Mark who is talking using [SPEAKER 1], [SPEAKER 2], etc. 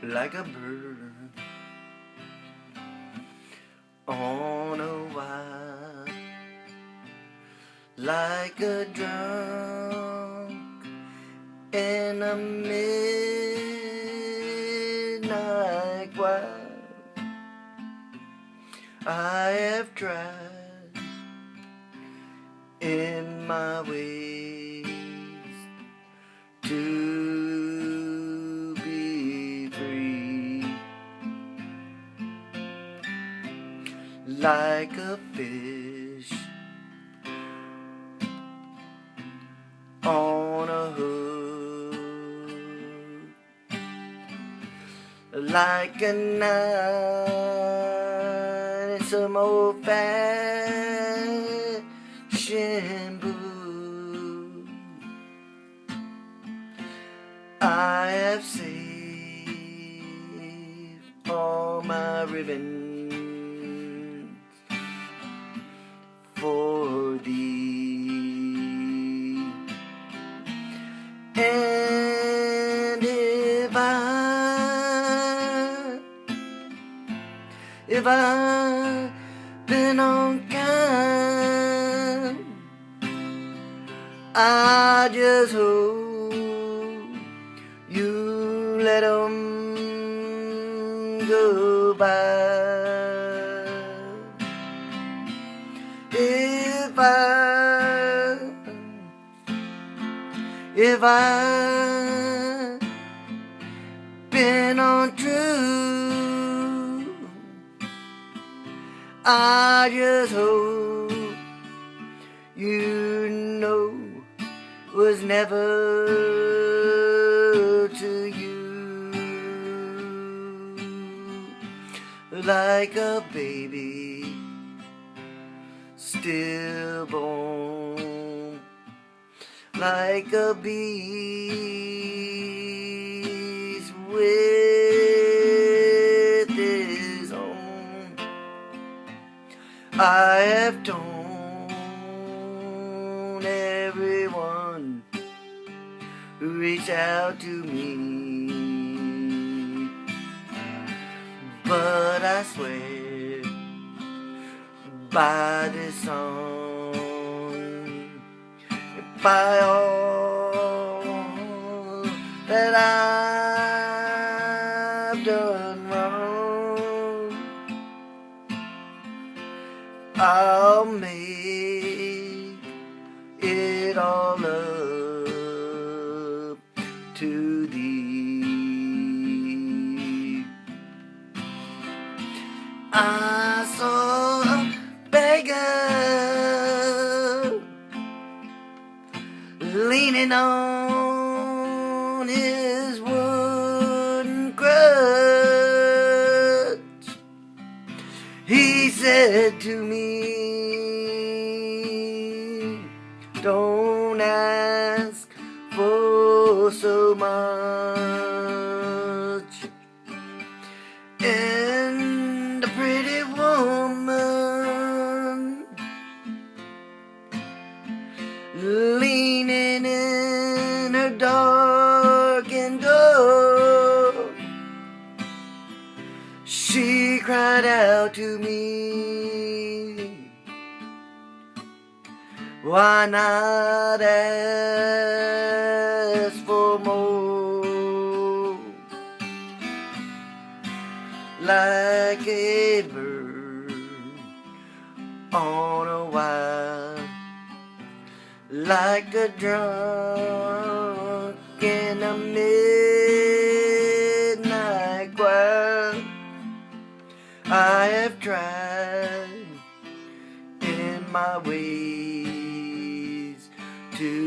[SPEAKER 1] like a bird on a wire, like a drunk in a midnight choir. I have tried in my ways to be free, like a fish on a hook, like a knight in some old-fashioned book. I have saved all my ribbons for thee, and if I've been unkind, I just hope you let 'em go by. If I've been untrue, I just hope you know was never to you, like a baby stillborn, like a beast with his own. I have told everyone who reached out to me, but I swear by this song, by all that I've done wrong, I'll make it all up to thee. I saw a beggar leaning on his wooden crutch. He said to me, don't ask for so much. And the pretty woman leaning in her darkened door, she cried out to me, why not ask for more? Like a bird on a wire, like a drunk in a midnight choir. I have tried in my ways to